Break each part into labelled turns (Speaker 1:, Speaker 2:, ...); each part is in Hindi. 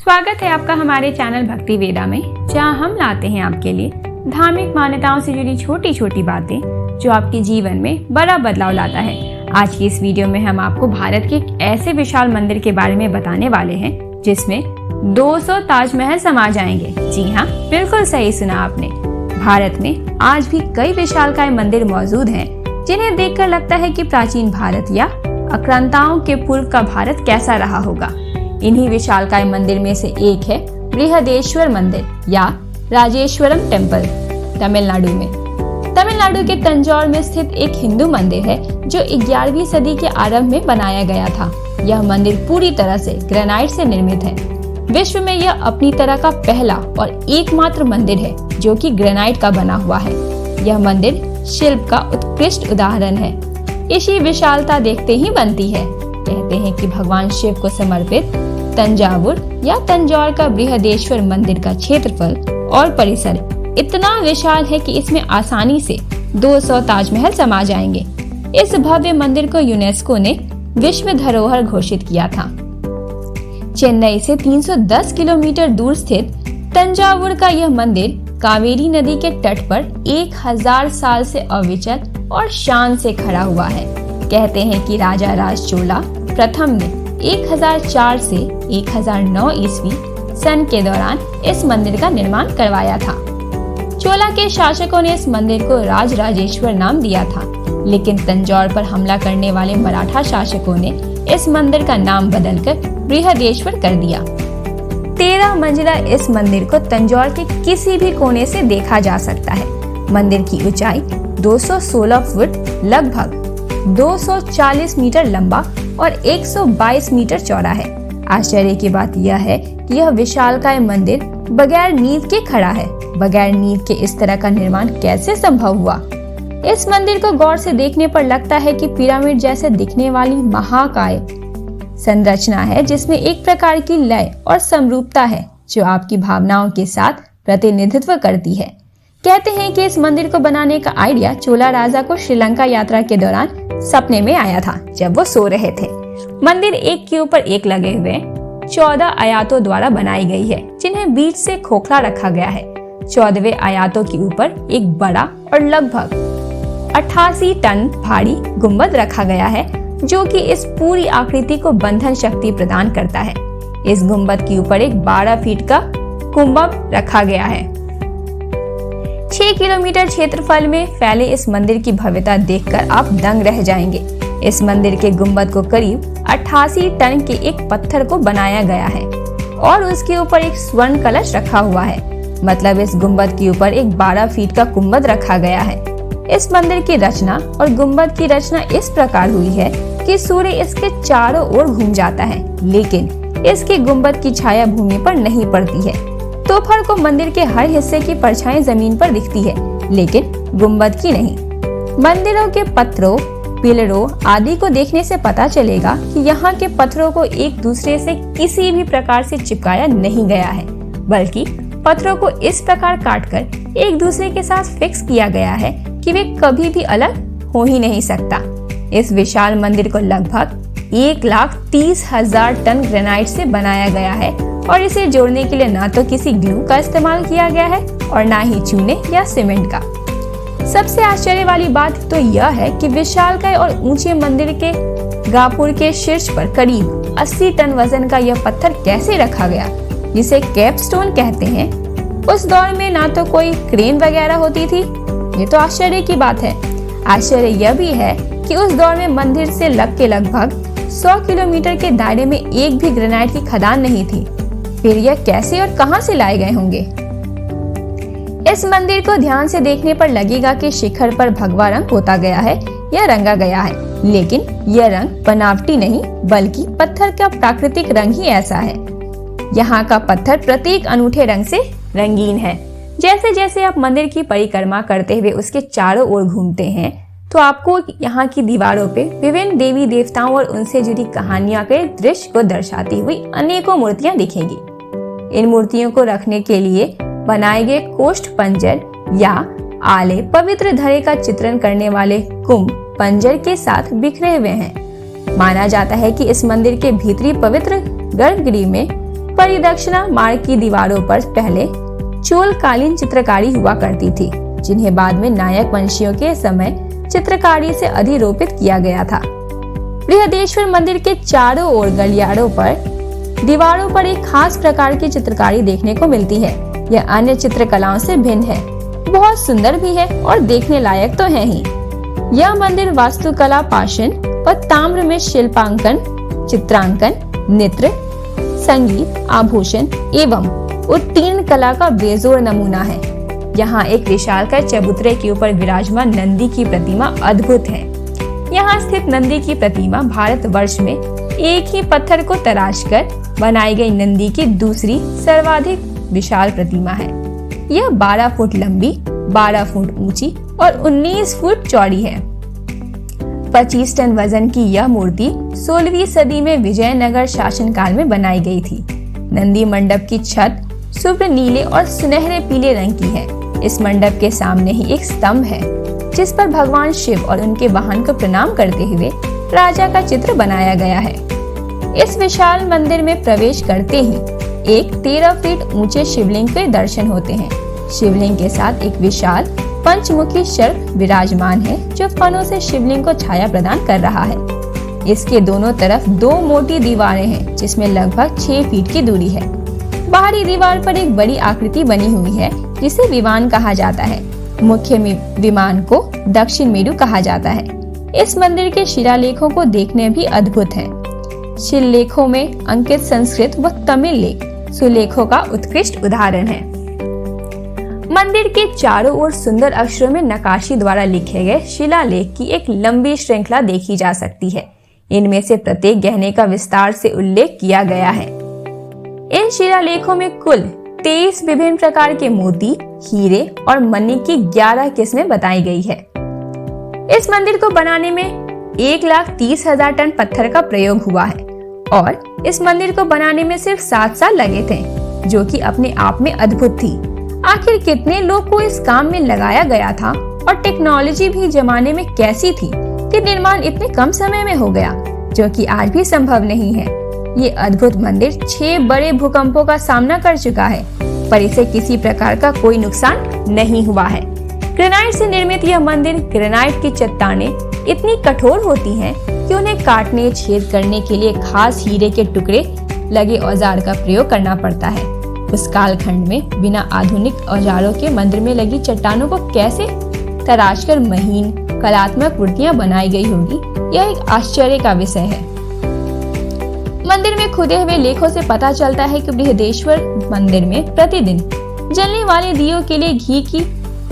Speaker 1: स्वागत है आपका हमारे चैनल भक्ति वेदा में, जहां हम लाते हैं आपके लिए धार्मिक मान्यताओं से जुड़ी छोटी छोटी बातें जो आपके जीवन में बड़ा बदलाव लाता है। आज की इस वीडियो में हम आपको भारत के एक ऐसे विशाल मंदिर के बारे में बताने वाले हैं जिसमें 200 ताजमहल समा जाएंगे। जी हाँ, बिल्कुल सही सुना आपने। भारत में आज भी कई विशालकाय मंदिर मौजूद हैं जिन्हें देखकर लगता है कि प्राचीन भारत या आक्रांताओं के पूर्व का भारत कैसा रहा होगा। इन्हीं विशालकाय मंदिर में से एक है बृहदेश्वर मंदिर या राजेश्वरम टेम्पल, तमिलनाडु में। तमिलनाडु के तंजौर में स्थित एक हिंदू मंदिर है जो 11वीं सदी के आरंभ में बनाया गया था। यह मंदिर पूरी तरह से ग्रेनाइट से निर्मित है। विश्व में यह अपनी तरह का पहला और एकमात्र मंदिर है जो कि ग्रेनाइट का बना हुआ है। यह मंदिर शिल्प का उत्कृष्ट उदाहरण है। इसी विशालता देखते ही बनती है। कहते हैं कि भगवान शिव को समर्पित तंजावुर या तंजौर का बृहदेश्वर मंदिर का क्षेत्रफल और परिसर इतना विशाल है कि इसमें आसानी से 200 ताजमहल समा जाएंगे। इस भव्य मंदिर को यूनेस्को ने विश्व धरोहर घोषित किया था। चेन्नई से 310 किलोमीटर दूर स्थित तंजावुर का यह मंदिर कावेरी नदी के तट पर 1000 साल से अविचल और शान से खड़ा हुआ है। कहते हैं कि राजा राज चोला प्रथम ने 1004 से 1009 ईस्वी सन के दौरान इस मंदिर का निर्माण करवाया था। चोला के शासकों ने इस मंदिर को राजराजेश्वर नाम दिया था, लेकिन तंजौर पर हमला करने वाले मराठा शासकों ने इस मंदिर का नाम बदलकर बृहदेश्वर कर दिया। 13 मंजिला इस मंदिर को तंजौर के किसी भी कोने से देखा जा सकता है। मंदिर की ऊंचाई 216 फुट, लगभग 240 मीटर लंबा और 122 मीटर चौड़ा है। आश्चर्य की बात यह है कि यह विशालकाय मंदिर बगैर नींव के खड़ा है। बगैर नींव के इस तरह का निर्माण कैसे संभव हुआ? इस मंदिर को गौर से देखने पर लगता है कि पिरामिड जैसे दिखने वाली महाकाय संरचना है जिसमें एक प्रकार की लय और समरूपता है जो आपकी भावनाओं के साथ प्रतिनिधित्व करती है। कहते हैं कि इस मंदिर को बनाने का आइडिया चोला राजा को श्रीलंका यात्रा के दौरान सपने में आया था जब वो सो रहे थे। मंदिर एक के ऊपर एक लगे हुए 14 आयातों द्वारा बनाई गई है जिन्हें बीच से खोखला रखा गया है। 14वें आयातों के ऊपर एक बड़ा और लगभग 88 टन भारी गुंबद रखा गया है जो कि इस पूरी आकृति को बंधन शक्ति प्रदान करता है। इस गुंबद के ऊपर एक 12 फीट का कुंभक रखा गया है। 6 किलोमीटर क्षेत्रफल में फैले इस मंदिर की भव्यता देखकर आप दंग रह जाएंगे। इस मंदिर के गुंबद को करीब 88 टन के एक पत्थर को बनाया गया है और उसके ऊपर एक स्वर्ण कलश रखा हुआ है। मतलब इस गुंबद के ऊपर एक 12 फीट का गुंबद रखा गया है। इस मंदिर की रचना और गुंबद की रचना इस प्रकार हुई है कि सूर्य इसके चारों ओर घूम जाता है, लेकिन इसके गुंबद की छाया भूमि पर नहीं पड़ती है। दोपहर को मंदिर के हर हिस्से की परछाई जमीन पर दिखती है, लेकिन गुंबद की नहीं। मंदिरों के पत्थरों, पिलरों आदि को देखने से पता चलेगा कि यहाँ के पत्थरों को एक दूसरे से किसी भी प्रकार से चिपकाया नहीं गया है, बल्कि पत्थरों को इस प्रकार काटकर एक दूसरे के साथ फिक्स किया गया है कि वे कभी भी अलग हो ही नहीं सकता। इस विशाल मंदिर को लगभग 1,30,000 टन ग्रेनाइट से बनाया गया है और इसे जोड़ने के लिए ना तो किसी ग्लू का इस्तेमाल किया गया है और ना ही चूने या सीमेंट का। सबसे आश्चर्य वाली बात तो यह है कि विशालकाय और ऊंचे मंदिर के गापुर के शीर्ष पर करीब 80 टन वजन का यह पत्थर कैसे रखा गया, जिसे कैपस्टोन कहते हैं। उस दौर में ना तो कोई क्रेन वगैरह होती थी। ये तो आश्चर्य की बात है। आश्चर्य यह भी है कि उस दौर में मंदिर से लगभग 100 किलोमीटर के दायरे में एक भी ग्रेनाइट की खदान नहीं थी। फिर यह कैसे और कहां से लाए गए होंगे? इस मंदिर को ध्यान से देखने पर लगेगा कि शिखर पर भगवा रंग पोता गया है या रंगा गया है, लेकिन यह रंग बनावटी नहीं बल्कि पत्थर का प्राकृतिक रंग ही ऐसा है। यहाँ का पत्थर प्रत्येक अनूठे रंग से रंगीन है। जैसे जैसे आप मंदिर की परिक्रमा करते हुए उसके चारों ओर घूमते हैं तो आपको यहाँ की दीवारों पे विभिन्न देवी देवताओं और उनसे जुड़ी कहानियां के दृश्य को दर्शाती हुई अनेकों मूर्तियां दिखेंगी। इन मूर्तियों को रखने के लिए बनाए गए कोष्ठ पंजर या आले पवित्र धरे का चित्रण करने वाले कुंभ पंजर के साथ बिखरे हुए हैं। माना जाता है कि इस मंदिर के भीतरी पवित्र गर्भगृह में परिदक्षिणा मार्ग की दीवारों पर पहले चोलकालीन चित्रकारी हुआ करती थी, जिन्हें बाद में नायक वंशियों के समय चित्रकारी से अधिरोपित किया गया था। बृहदेश्वर मंदिर के चारों ओर गलियारों पर दीवारों पर एक खास प्रकार की चित्रकारी देखने को मिलती है। यह अन्य चित्रकलाओं से भिन्न है, बहुत सुंदर भी है और देखने लायक तो है ही। यह मंदिर वास्तुकला, पाषाण व ताम्र में शिल्पांकन, चित्रांकन, नृत्य, संगीत, आभूषण एवं उत्तीर्ण कला का बेजोड़ नमूना है। यहाँ एक विशालकाय चबूतरे के ऊपर विराजमान नंदी की प्रतिमा अद्भुत है। यहाँ स्थित नंदी की प्रतिमा भारतवर्ष में एक ही पत्थर को तराश कर बनाई गई नंदी की दूसरी सर्वाधिक विशाल प्रतिमा है। यह 12 फुट लंबी, 12 फुट ऊंची और 19 फुट चौड़ी है। 25 टन वजन की यह मूर्ति 16वीं सदी में विजयनगर शासनकाल में बनाई गई थी। नंदी मंडप की छत शुभ्र नीले और सुनहरे पीले रंग की है। इस मंडप के सामने ही एक स्तंभ है, जिस पर भगवान शिव और उनके वाहन को प्रणाम करते हुए राजा का चित्र बनाया गया है। इस विशाल मंदिर में प्रवेश करते ही एक 13 फीट ऊंचे शिवलिंग के दर्शन होते हैं। शिवलिंग के साथ एक विशाल पंचमुखी सर्प विराजमान है, जो फनों से शिवलिंग को छाया प्रदान कर रहा है। इसके दोनों तरफ 2 मोटी दीवारें हैं, जिसमें लगभग 6 फीट की दूरी है। बाहरी दीवार पर एक बड़ी आकृति बनी हुई है, जिसे विमान कहा जाता है। मुख्य विमान को दक्षिण मेरु कहा जाता है। इस मंदिर के शिलालेखों को देखने भी अद्भुत है। शिलालेखों में अंकित संस्कृत व तमिल लेख सुलेखों का उत्कृष्ट उदाहरण है। मंदिर के चारों ओर सुंदर अक्षरों में नक्काशी द्वारा लिखे गए शिलालेख की एक लंबी श्रृंखला देखी जा सकती है। इनमें से प्रत्येक गहने का विस्तार से उल्लेख किया गया है। इन शिलालेखों में कुल 23 विभिन्न प्रकार के मोती, हीरे और मणि की 11 किस्में बताई गई है। इस मंदिर को बनाने में 1,30,000 टन पत्थर का प्रयोग हुआ है और इस मंदिर को बनाने में सिर्फ 7 साल लगे थे, जो कि अपने आप में अद्भुत थी। आखिर कितने लोग को इस काम में लगाया गया था और टेक्नोलॉजी भी जमाने में कैसी थी कि निर्माण इतने कम समय में हो गया, जो कि आज भी संभव नहीं है। ये अद्भुत मंदिर 6 बड़े भूकंपों का सामना कर चुका है, पर इसे किसी प्रकार का कोई नुकसान नहीं हुआ है। ग्रेनाइट से निर्मित यह मंदिर, ग्रेनाइट की चट्टानें इतनी कठोर होती हैं कि उन्हें काटने, छेद करने के लिए खास हीरे के टुकड़े लगे औजार का प्रयोग करना पड़ता है। उस कालखंड में बिना आधुनिक औजारों के मंदिर में लगी चट्टानों को कैसे तराशकर महीन कलात्मक मूर्तियां बनाई गई होगी, यह एक आश्चर्य का विषय है। मंदिर में खुदे हुए लेखों से पता चलता है कि बृहदेश्वर मंदिर में प्रतिदिन जलने वाले दियों के लिए घी की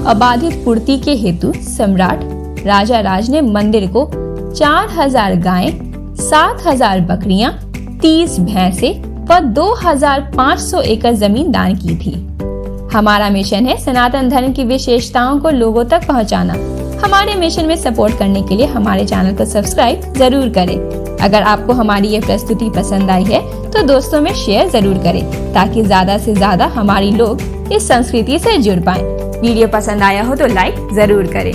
Speaker 1: अबाधित पूर्ति के हेतु सम्राट राजा राज ने मंदिर को 4,000 गायें, 7,000 बकरियां, 30 भैंसे व 2,500 एकड़ जमीन दान की थी। हमारा मिशन है सनातन धर्म की विशेषताओं को लोगों तक पहुंचाना। हमारे मिशन में सपोर्ट करने के लिए हमारे चैनल को सब्सक्राइब जरूर करें। अगर आपको हमारी ये प्रस्तुति पसंद आई है तो दोस्तों में शेयर जरूर करें, ताकि ज्यादा से ज्यादा हमारी लोग इस संस्कृति से जुड़ पाएं। वीडियो पसंद आया हो तो लाइक जरूर करें।